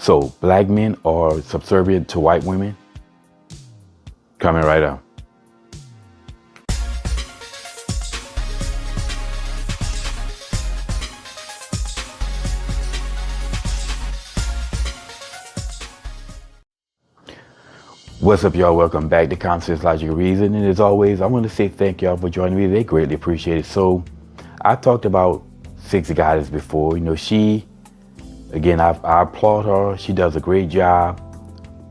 So black men are subservient to white women? Coming right up. What's up, y'all? Welcome back to Common Sense, Logic, Reason. And as always, I want to say thank y'all for joining me. They greatly appreciate it. So I've talked about Six Goddess before. You know, she, again, I applaud her. She does a great job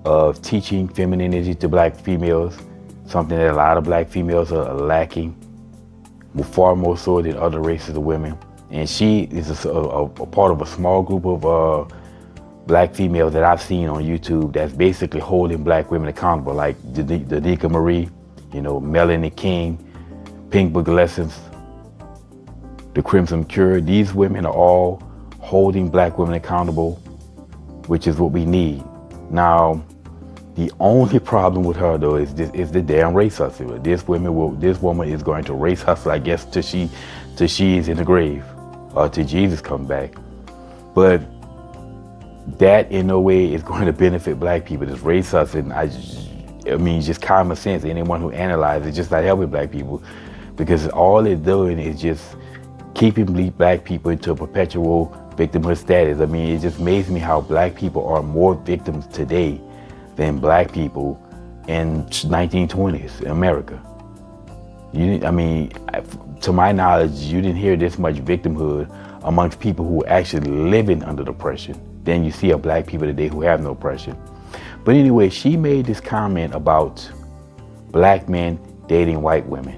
of teaching femininity to black females, something that a lot of black females are lacking, far more so than other races of women. And she is a part of a small group of black females that I've seen on YouTube that's basically holding black women accountable, like Danica Marie, you know, Melanie King, Pink Book Lessons, The Crimson Cure. These women are all holding black women accountable, which is what we need. Now, the only problem with her though is the damn race hustle. This woman is going to race hustle, I guess, till she's in the grave, or till Jesus come back. But that in no way is going to benefit black people. This race hustling, I mean, just common sense. Anyone who analyzes it, just not helping black people, because all it's doing is just keeping black people into a perpetual victimhood status. I mean, it just amazes me how black people are more victims today than black people in 1920s in America. I mean, to my knowledge, you didn't hear this much victimhood amongst people who are actually living under oppression. Then you see black people today who have no oppression. But anyway, she made this comment about black men dating white women.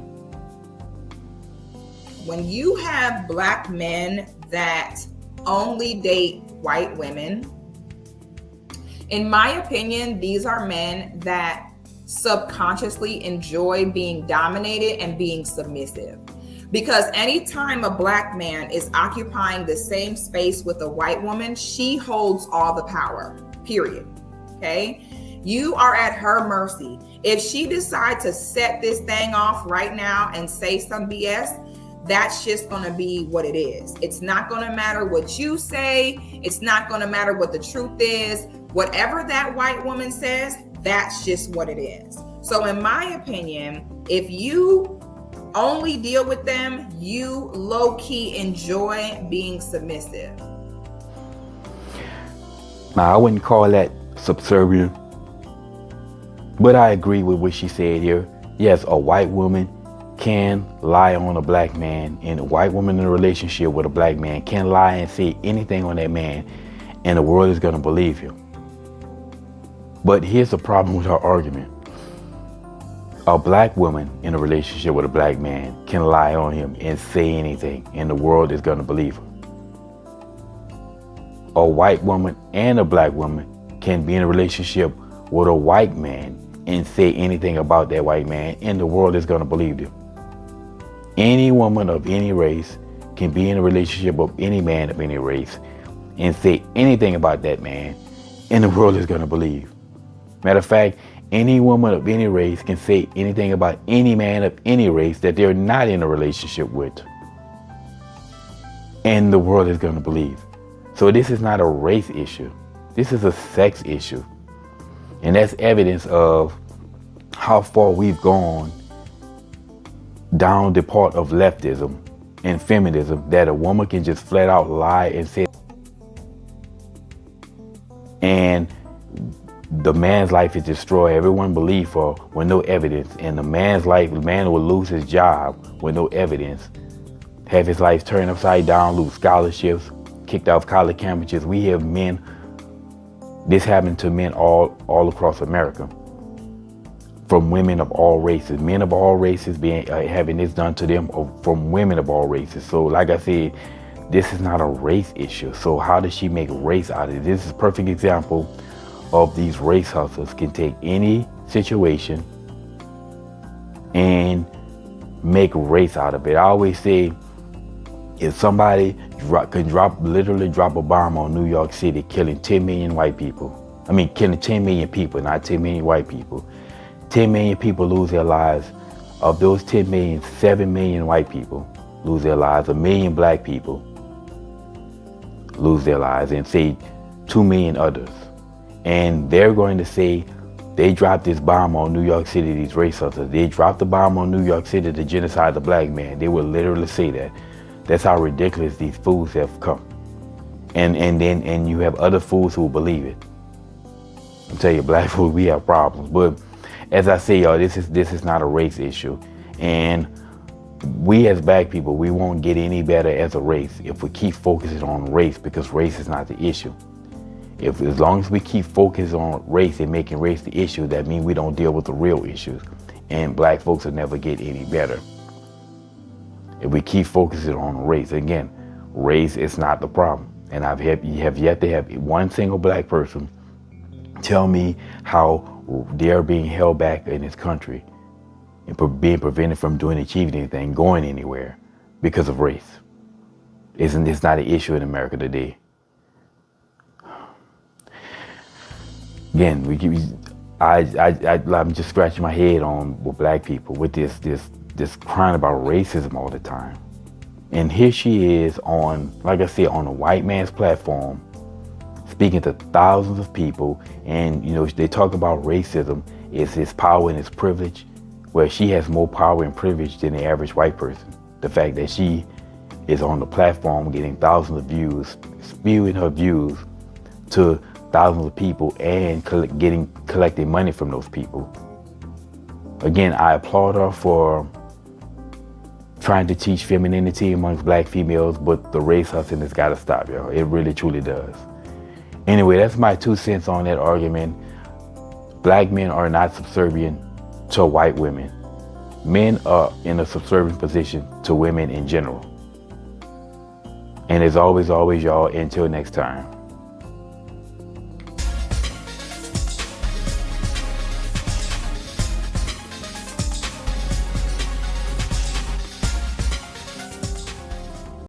When you have black men that only date white women, in my opinion, these are men that subconsciously enjoy being dominated and being submissive. Because anytime a black man is occupying the same space with a white woman, she holds all the power, period. Okay? You are at her mercy. If she decides to set this thing off right now and say some BS, that's just going to be what it is. It's not going to matter what you say. It's not going to matter what the truth is. Whatever that white woman says, that's just what it is. So in my opinion, if you only deal with them, you low-key enjoy being submissive. Now, I wouldn't call that subservient, but I agree with what she said here. Yes, a white woman can lie on a black man, and a white woman in a relationship with a black man can lie and say anything on that man, and the world is going to believe him. But here's the problem with her argument. A black woman in a relationship with a black man can lie on him and say anything, and the world is going to believe her. A white woman and a black woman can be in a relationship with a white man and say anything about that white man, and the world is going to believe them. Any woman of any race can be in a relationship with any man of any race and say anything about that man, and the world is going to believe. Matter of fact, any woman of any race can say anything about any man of any race that they're not in a relationship with, and the world is going to believe. So this is not a race issue. This is a sex issue. And that's evidence of how far we've gone down the part of leftism and feminism, that a woman can just flat out lie and say, and the man's life is destroyed. Everyone believe her with no evidence, and the man will lose his job with no evidence, have his life turned upside down, lose scholarships, kicked off college campuses. We have men, this happened to men all across America, from women of all races, men of all races having this done to them, or from women of all races. So like I said, this is not a race issue. So how does she make race out of it? This is a perfect example of these race hustlers can take any situation and make race out of it. I always say, if somebody can literally drop a bomb on New York City, killing 10 million white people, killing 10 million people, not 10 million white people, 10 million people lose their lives. Of those 10 million, 7 million white people lose their lives, 1 million black people lose their lives, and say 2 million others And they're going to say they dropped this bomb on New York City, these race hunters. They dropped the bomb on New York City to genocide the black man. They will literally say that. That's how ridiculous these fools have come. And you have other fools who will believe it. I'm telling you, black fools, we have problems. But as I say, y'all, this is not a race issue. And we as black people, we won't get any better as a race if we keep focusing on race, because race is not the issue. As long as we keep focusing on race and making race the issue, that means we don't deal with the real issues. And black folks will never get any better. If we keep focusing on race, again, race is not the problem. And you have yet to have one single black person tell me how they're being held back in this country and being prevented from achieving anything, going anywhere because of race. It's not an issue in America today. Again, I'm just scratching my head on with black people with this crying about racism all the time. And here she is on, like I said, on a white man's platform, speaking to thousands of people, and they talk about racism is his power and his privilege. Well, she has more power and privilege than the average white person. The fact that she is on the platform getting thousands of views, spewing her views to thousands of people and collecting money from those people. Again, I applaud her for trying to teach femininity amongst black females, but the race hustling has got to stop, y'all. It really, truly does. Anyway, that's my 2 cents on that argument. Black men are not subservient to white women. Men are in a subservient position to women in general. And as always, y'all, until next time.